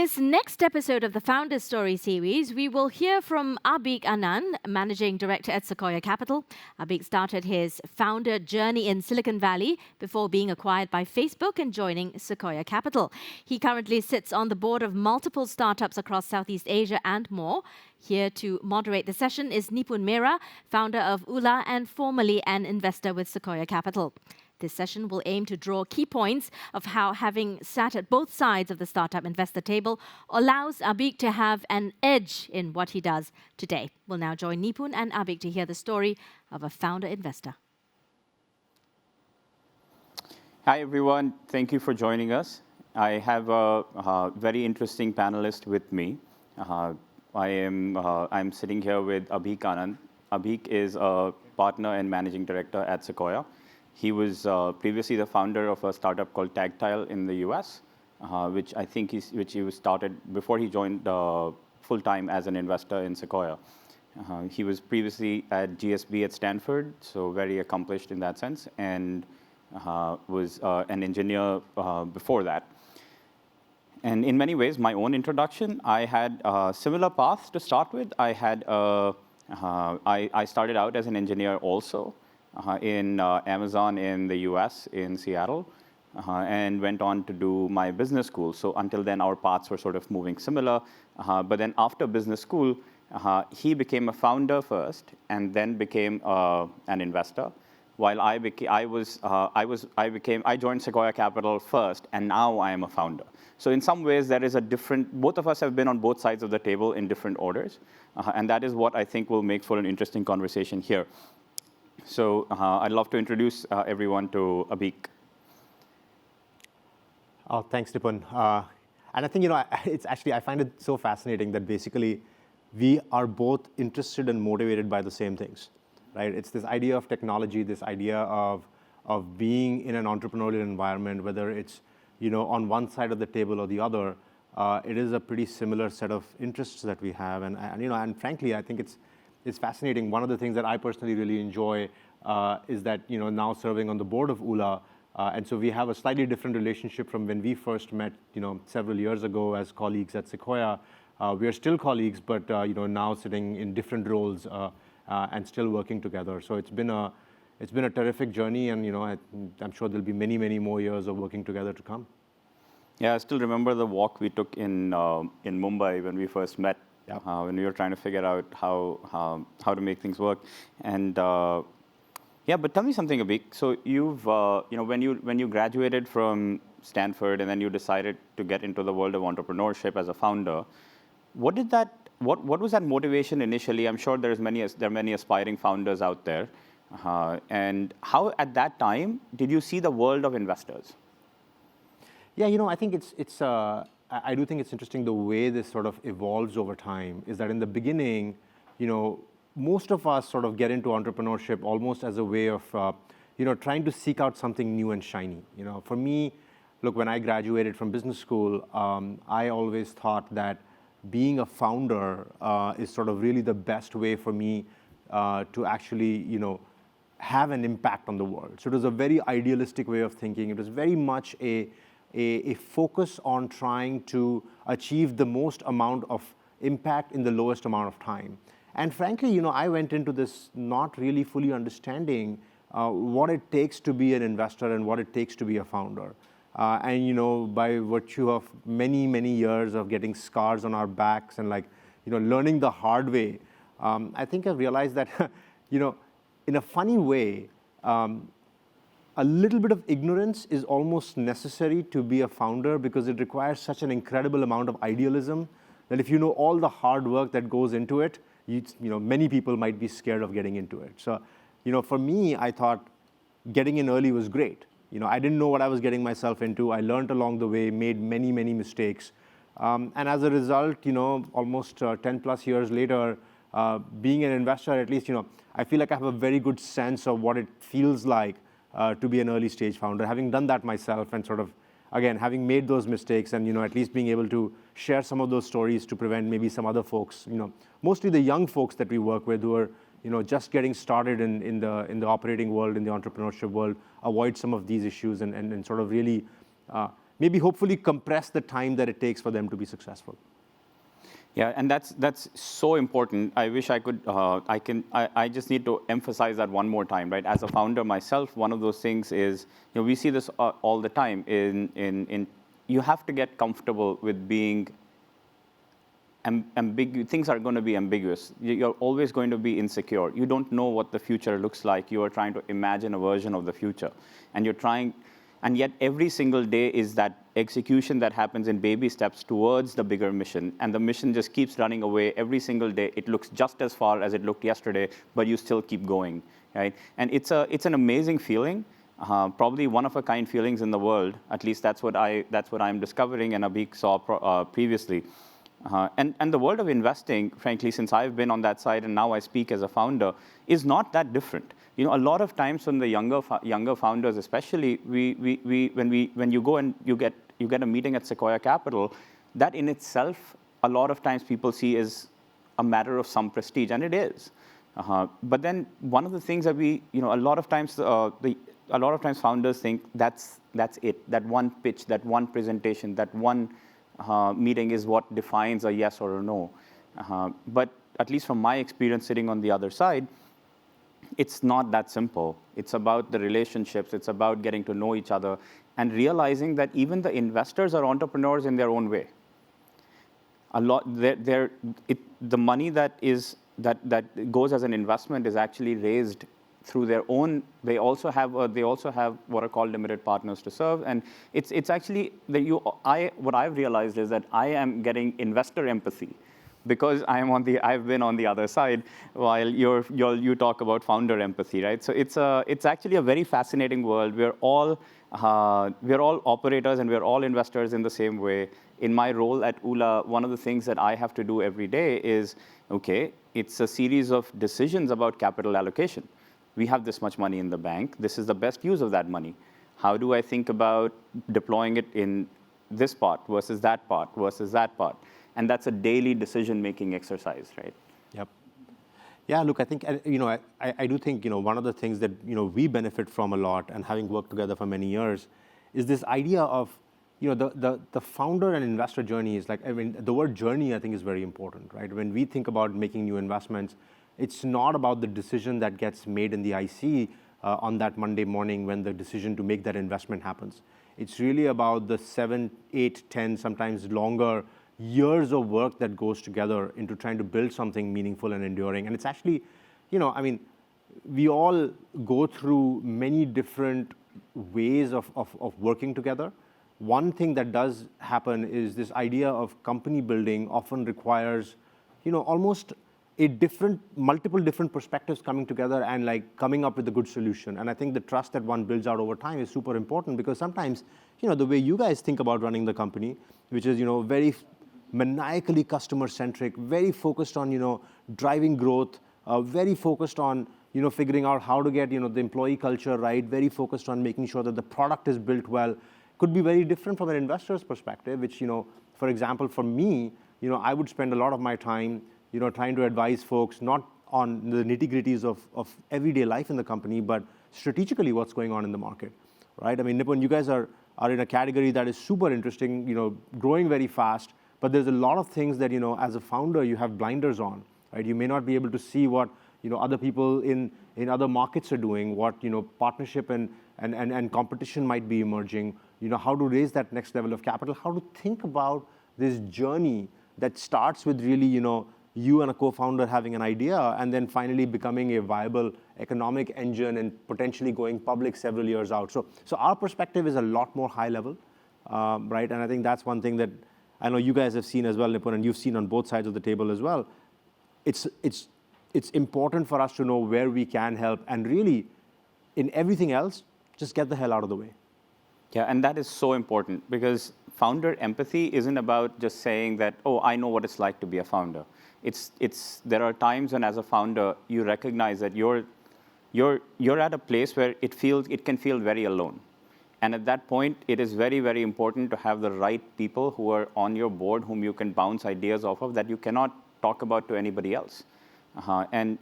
this next episode of the Founders Story series, we will hear from Abheek Anand, Managing Director at Sequoia Capital. Abheek started his founder journey in Silicon Valley before being acquired by Facebook and joining Sequoia Capital. He currently sits on the board of multiple startups across Southeast Asia and more. Here to moderate the session is Nipun Mehra, founder of Ula and formerly an investor with Sequoia Capital. This session will aim to draw key points of how having sat at both sides of the startup investor table allows Abheek to have an edge in what he does today. We'll now join Nipun and Abheek to hear the story of a founder investor. Hi, everyone. Thank you for joining us. I have a very interesting panelist with me. I'm sitting here with Abheek Anand. Abheek is a partner and managing director at Sequoia. He was previously the founder of a startup called Tactile in the US, which I think he was started before he joined full-time as an investor in Sequoia. He was previously at GSB at Stanford, so very accomplished in that sense, and was an engineer before that. And in many ways, my own introduction, I had a similar path to start with. I started out as an engineer also. In Amazon in the US, in Seattle, and went on to do my business school. So until then, our paths were sort of moving similar. But then after business school, he became a founder first, and then became an investor. While I joined Sequoia Capital first, and now I am a founder. So in some ways, there is a different. Both of us have been on both sides of the table in different orders, and that is what I think will make for an interesting conversation here. So I'd love to introduce everyone to Abheek. Oh, thanks, Nipun. And I think, it's actually, I find it so fascinating that basically we are both interested and motivated by the same things, right? It's this idea of technology, this idea of being in an entrepreneurial environment, whether it's, on one side of the table or the other, it is a pretty similar set of interests that we have. And frankly, I think it's fascinating. One of the things that I personally really enjoy is that, now serving on the board of Ula, and so we have a slightly different relationship from when we first met, several years ago as colleagues at Sequoia. We are still colleagues, but, now sitting in different roles and still working together. So it's been a terrific journey, and, I'm sure there'll be many, many more years of working together to come. Yeah, I still remember the walk we took in Mumbai when we first met. When we were trying to figure out how to make things work, and but tell me something, Abheek. So you've when you graduated from Stanford and then you decided to get into the world of entrepreneurship as a founder, what was that motivation initially? I'm sure there are many aspiring founders out there, and how at that time did you see the world of investors? Yeah, I think I do think it's interesting the way this sort of evolves over time. Is that in the beginning, most of us sort of get into entrepreneurship almost as a way of, trying to seek out something new and shiny. For me, look, when I graduated from business school, I always thought that being a founder is sort of really the best way for me to actually, have an impact on the world. So it was a very idealistic way of thinking. It was very much a focus on trying to achieve the most amount of impact in the lowest amount of time. And frankly, I went into this not really fully understanding what it takes to be an investor and what it takes to be a founder. And by virtue of many, many years of getting scars on our backs and learning the hard way, I think I've realized that, in a funny way, a little bit of ignorance is almost necessary to be a founder because it requires such an incredible amount of idealism that if you know all the hard work that goes into it, many people might be scared of getting into it. So, for me, I thought getting in early was great. I didn't know what I was getting myself into. I learned along the way, made many, many mistakes. And as a result, almost 10 plus years later, being an investor, at least, I feel like I have a very good sense of what it feels like to be an early stage founder, having done that myself and sort of, again, having made those mistakes and, at least being able to share some of those stories to prevent maybe some other folks, mostly the young folks that we work with who are, just getting started in the operating world, in the entrepreneurship world, avoid some of these issues and sort of really maybe hopefully compress the time that it takes for them to be successful. Yeah, and that's so important. I wish I could, I just need to emphasize that one more time, right? As a founder myself, one of those things is, we see this all the time in you have to get comfortable with being ambiguous. Things are going to be ambiguous. You're always going to be insecure. You don't know what the future looks like. You are trying to imagine a version of the future. And yet every single day is that execution that happens in baby steps towards the bigger mission. And the mission just keeps running away every single day. It looks just as far as it looked yesterday, but you still keep going, right? And it's an amazing feeling. Probably one of a kind feelings in the world. At least that's what I'm discovering, and Abheek saw previously. And the world of investing, frankly, since I've been on that side and now I speak as a founder, is not that different. A lot of times when the younger founders, especially, when you go and you get a meeting at Sequoia Capital, that in itself, a lot of times people see is a matter of some prestige, and it is. But then one of the things that a lot of times founders think that's it. That one pitch, that one presentation, that one meeting is what defines a yes or a no. But at least from my experience sitting on the other side, it's not that simple. It's about the relationships. It's about getting to know each other and realizing that even the investors are entrepreneurs in their own way. The money that goes as an investment is actually raised through their own. They also have what are called limited partners to serve, and it's actually what I've realized is that I am getting investor empathy because I've been on the other side while you talk about founder empathy, right? So it's actually a very fascinating world. We're all operators and we're all investors in the same way. In my role at ULA, one of the things that I have to do every day is, it's a series of decisions about capital allocation. We have this much money in the bank. This is the best use of that money. How do I think about deploying it in this part versus that part versus that part? And that's a daily decision-making exercise, right? Yep. Yeah, look, I think, I do think, one of the things that, we benefit from a lot, and having worked together for many years, is this idea of, the founder and investor journey is like, the word journey, I think, is very important, right? When we think about making new investments, it's not about the decision that gets made in the IC on that Monday morning when the decision to make that investment happens. It's really about the 7, 8, 10, sometimes longer years of work that goes together into trying to build something meaningful and enduring. And it's actually, we all go through many different ways of working together. One thing that does happen is this idea of company building often requires, almost multiple different perspectives coming together and like coming up with a good solution. And I think the trust that one builds out over time is super important, because sometimes, the way you guys think about running the company, which is, very maniacally customer-centric, very focused on, driving growth, very focused on, figuring out how to get, the employee culture right, very focused on making sure that the product is built well, could be very different from an investor's perspective, which, for example, for me, I would spend a lot of my time, trying to advise folks, not on the nitty-gritties of everyday life in the company, but strategically what's going on in the market, right? Nipun, you guys are in a category that is super interesting, growing very fast, but there's a lot of things that, as a founder, you have blinders on, right? You may not be able to see what, other people in other markets are doing, what, partnership and competition might be emerging, how to raise that next level of capital, how to think about this journey that starts with really, you and a co-founder having an idea and then finally becoming a viable economic engine and potentially going public several years out. So our perspective is a lot more high level, right? And I think that's one thing that I know you guys have seen as well, Nipun, and you've seen on both sides of the table as well. It's important for us to know where we can help, and really, in everything else, just get the hell out of the way. Yeah, and that is so important, because founder empathy isn't about just saying that, I know what it's like to be a founder. There are times when, as a founder, you recognize that you're at a place where it can feel very alone. And at that point, it is very, very important to have the right people who are on your board, whom you can bounce ideas off of that you cannot talk about to anybody else. And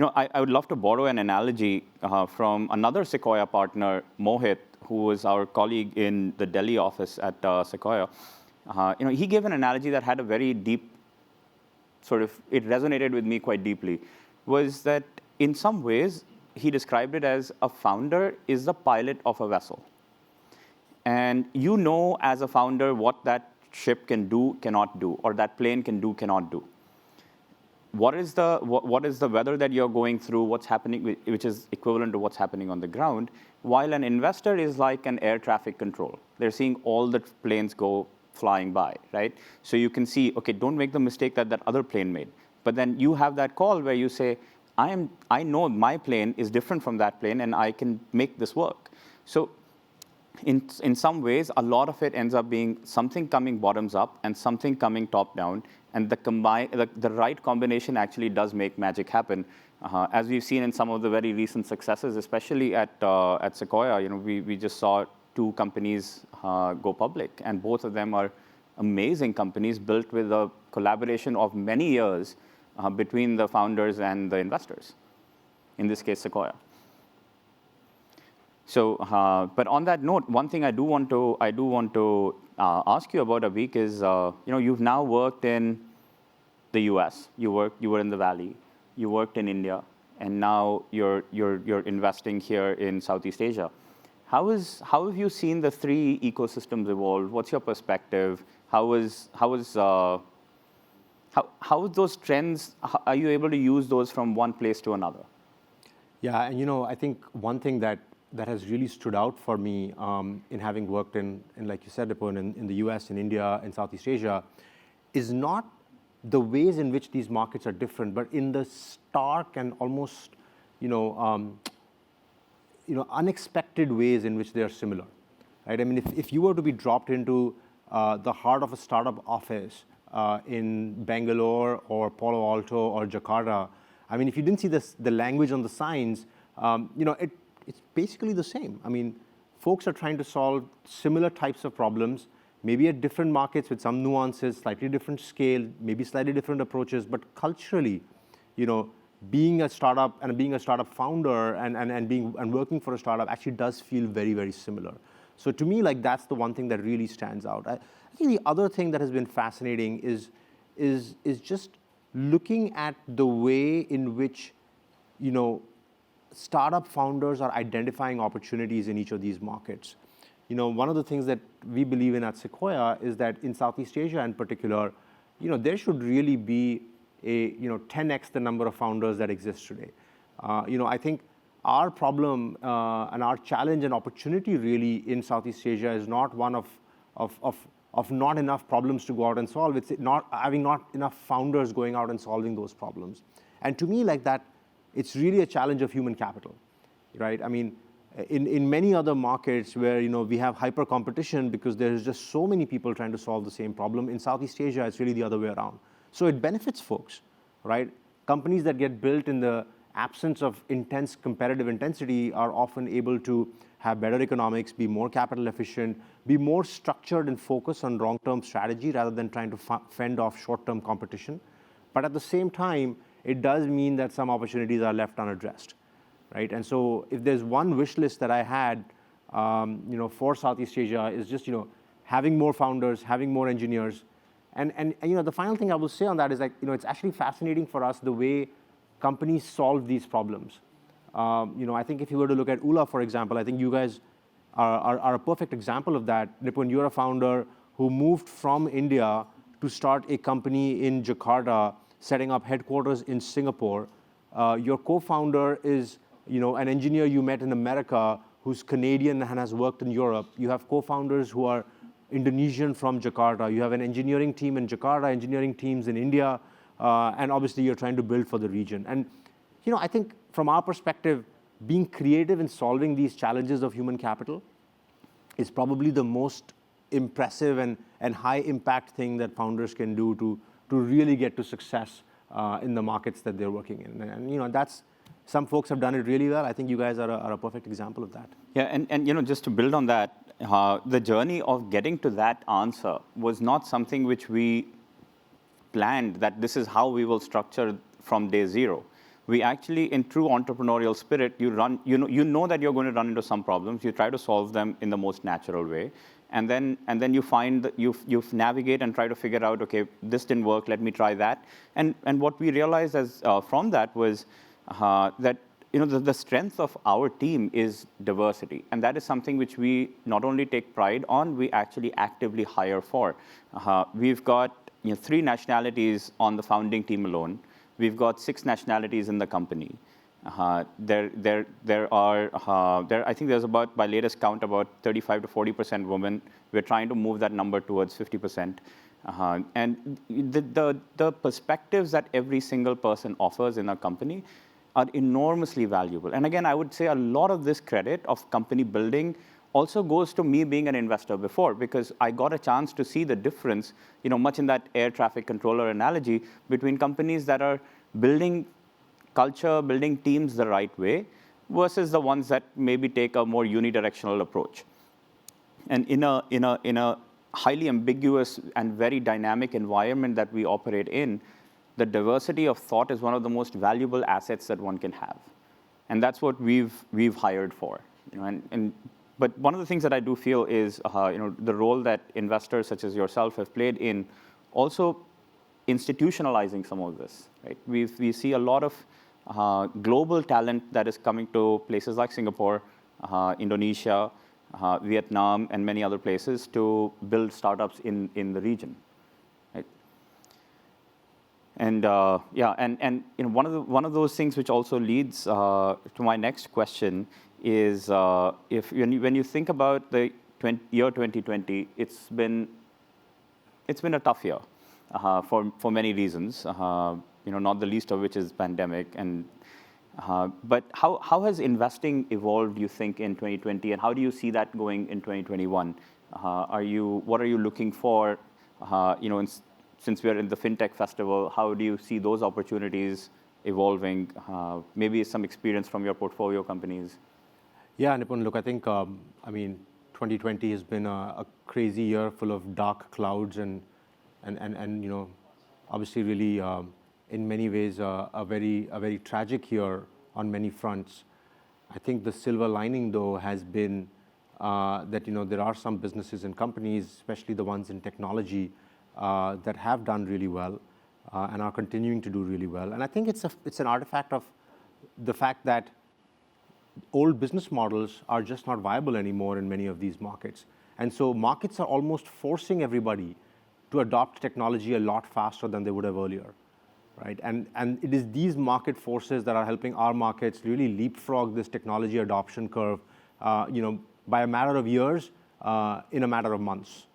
I would love to borrow an analogy from another Sequoia partner, Mohit, who was our colleague in the Delhi office at Sequoia. He gave an analogy that had a very deep it resonated with me quite deeply, was that in some ways, he described it as a founder is the pilot of a vessel. And you know as a founder what that ship can do, cannot do, or that plane can do, cannot do. What is the weather that you're going through, what's happening, which is equivalent to what's happening on the ground, while an investor is like an air traffic control. They're seeing all the planes go flying by, right? So you can see, okay, don't make the mistake that that other plane made. But then you have that call where you say, I know my plane is different from that plane and I can make this work. So in some ways, a lot of it ends up being something coming bottoms up and something coming top down. And the right combination actually does make magic happen. As we've seen in some of the very recent successes, especially at Sequoia, we just saw 2 companies go public, and both of them are amazing companies built with a collaboration of many years between the founders and the investors. In this case, Sequoia. So, but on that note, one thing I do want to ask you about, Abheek, is you've now worked in the U.S. You were in the Valley. You worked in India, and now you're investing here in Southeast Asia. How have you seen the 3 ecosystems evolve? What's your perspective? How those trends? Are you able to use those from one place to another? Yeah, and I think one thing that has really stood out for me in having worked in like you said, Nipun, in the US, in India, in Southeast Asia, is not the ways in which these markets are different, but in the stark and almost, unexpected ways in which they are similar, right? I mean, if you were to be dropped into the heart of a startup office in Bangalore or Palo Alto or Jakarta, I mean, if you didn't see the language on the signs, it's basically the same. I mean, folks are trying to solve similar types of problems, maybe at different markets with some nuances, slightly different scale, maybe slightly different approaches, but culturally, being a startup and being a startup founder and working for a startup actually does feel very, very similar. So to me, like, that's the one thing that really stands out. I think the other thing that has been fascinating is just looking at the way in which, startup founders are identifying opportunities in each of these markets. One of the things that we believe in at Sequoia is that in Southeast Asia in particular, there should really be a 10x the number of founders that exist today. I think our problem and our challenge and opportunity really in Southeast Asia is not one of not enough problems to go out and solve. It's not having not enough founders going out and solving those problems. And to me, like that, it's really a challenge of human capital, right? I mean, in many other markets where we have hyper competition because there's just so many people trying to solve the same problem, in Southeast Asia, it's really the other way around. So it benefits folks, right? Companies that get built in the absence of intense competitive intensity are often able to have better economics, be more capital efficient, be more structured and focused on long-term strategy rather than trying to fend off short-term competition. But at the same time, it does mean that some opportunities are left unaddressed, right? And so if there's one wish list that I had, for Southeast Asia is just, having more founders, having more engineers. And the final thing I will say on that is, like, it's actually fascinating for us the way companies solve these problems. I think if you were to look at Ula, for example, I think you guys are a perfect example of that. Nipun, you're a founder who moved from India to start a company in Jakarta, setting up headquarters in Singapore. Your co-founder is, an engineer you met in America who's Canadian and has worked in Europe. You have co-founders who are Indonesian from Jakarta. You have an engineering team in Jakarta, engineering teams in India, and obviously you're trying to build for the region. And, I think from our perspective, being creative in solving these challenges of human capital is probably the most impressive and high impact thing that founders can do to really get to success in the markets that they're working in. And that's, some folks have done it really well. I think you guys are a perfect example of that. Yeah, and just to build on that, the journey of getting to that answer was not something which we planned that this is how we will structure from day zero. we actually, in true entrepreneurial spirit, you know that you're going to run into some problems. You try to solve them in the most natural way. And then you find that you navigate and try to figure out, okay, this didn't work, let me try that. And what we realized from that was that the strength of our team is diversity. And that is something which we not only take pride on, we actually actively hire for. We've got 3 nationalities on the founding team alone. We've got 6 nationalities in the company. I think there's about, by latest count, about 35 to 40% women. We're trying to move that number towards 50%. And the perspectives that every single person offers in our company are enormously valuable. And again, I would say a lot of this credit of company building also goes to me being an investor before, because I got a chance to see the difference, much in that air traffic controller analogy, between companies that are building culture, building teams the right way, versus the ones that maybe take a more unidirectional approach. And in a highly ambiguous and very dynamic environment that we operate in, the diversity of thought is one of the most valuable assets that one can have. And that's what we've hired for. But one of the things that I do feel is the role that investors such as yourself have played in also institutionalizing some of this. Right? We see a lot of global talent that is coming to places like Singapore, Indonesia, Vietnam, and many other places to build startups in the region. Right? And one of those things which also leads to my next question is when you think about the year 2020, it's been a tough year for many reasons. Not the least of which is pandemic. But how has investing evolved, you think, in 2020, and how do you see that going in 2021? What are you looking for? Since we are in the FinTech Festival, how do you see those opportunities evolving? Maybe some experience from your portfolio companies. Yeah, Nipun, look, I think 2020 has been a crazy year full of dark clouds and obviously really in many ways a very tragic year on many fronts. I think the silver lining, though, has been that there are some businesses and companies, especially the ones in technology, that have done really well and are continuing to do really well. And I think it's an artifact of the fact that old business models are just not viable anymore in many of these markets. And so markets are almost forcing everybody to adopt technology a lot faster than they would have earlier. Right? And it is these market forces that are helping our markets really leapfrog this technology adoption curve, by a matter of years, in a matter of months.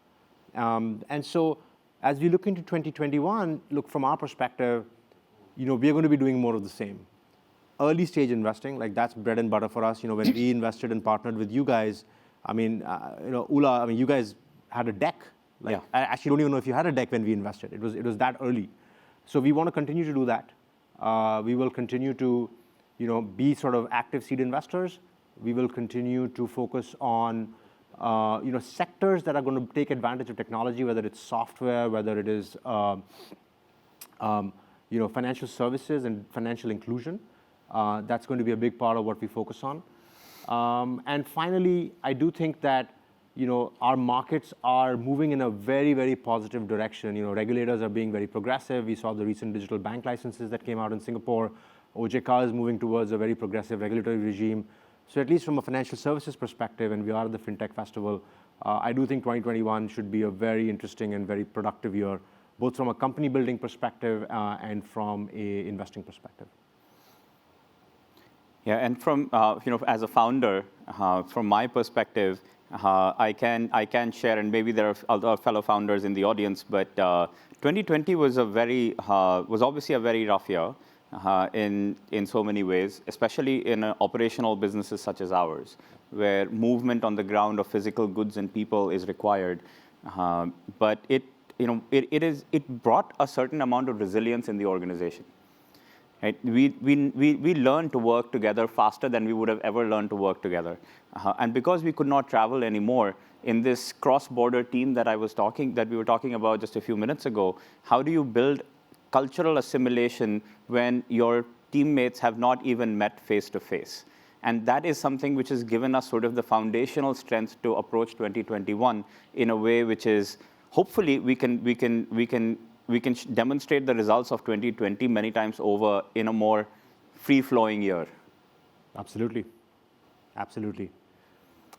And so as we look into 2021, look, from our perspective, we are going to be doing more of the same. Early stage investing, like that's bread and butter for us. When we invested and partnered with you guys, Ula, you guys had a deck. I actually don't even know if you had a deck when we invested. It was that early. So we want to continue to do that. We will continue to, be sort of active seed investors. We will continue to focus on, sectors that are going to take advantage of technology, whether it's software, whether it is, financial services and financial inclusion. That's going to be a big part of what we focus on. And finally, I do think that our markets are moving in a very, very positive direction. Regulators are being very progressive. We saw the recent digital bank licenses that came out in Singapore. OJK is moving towards a very progressive regulatory regime. So at least from a financial services perspective, and we are at the FinTech Festival, I do think 2021 should be a very interesting and very productive year, both from a company building perspective and from a investing perspective. Yeah, and from as a founder, from my perspective, I can share, and maybe there are other fellow founders in the audience, but 2020 was obviously a very rough year in so many ways, especially in operational businesses such as ours, where movement on the ground of physical goods and people is required. But it brought a certain amount of resilience in the organization. Right? We learned to work together faster than we would have ever learned to work together. And because we could not travel anymore, in this cross-border team that we were talking about just a few minutes ago, how do you build cultural assimilation when your teammates have not even met face to face. And that is something which has given us sort of the foundational strength to approach 2021 in a way which is, hopefully, we can demonstrate the results of 2020 many times over in a more free-flowing year. Absolutely. Absolutely.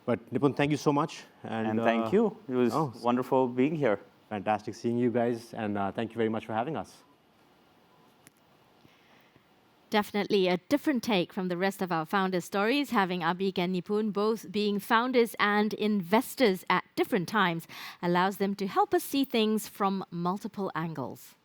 But Nipun, thank you so much. And thank you. It was wonderful being here. Fantastic seeing you guys. And thank you very much for having us. Definitely a different take from the rest of our founder stories, having Abheek and Nipun both being founders and investors at different times allows them to help us see things from multiple angles.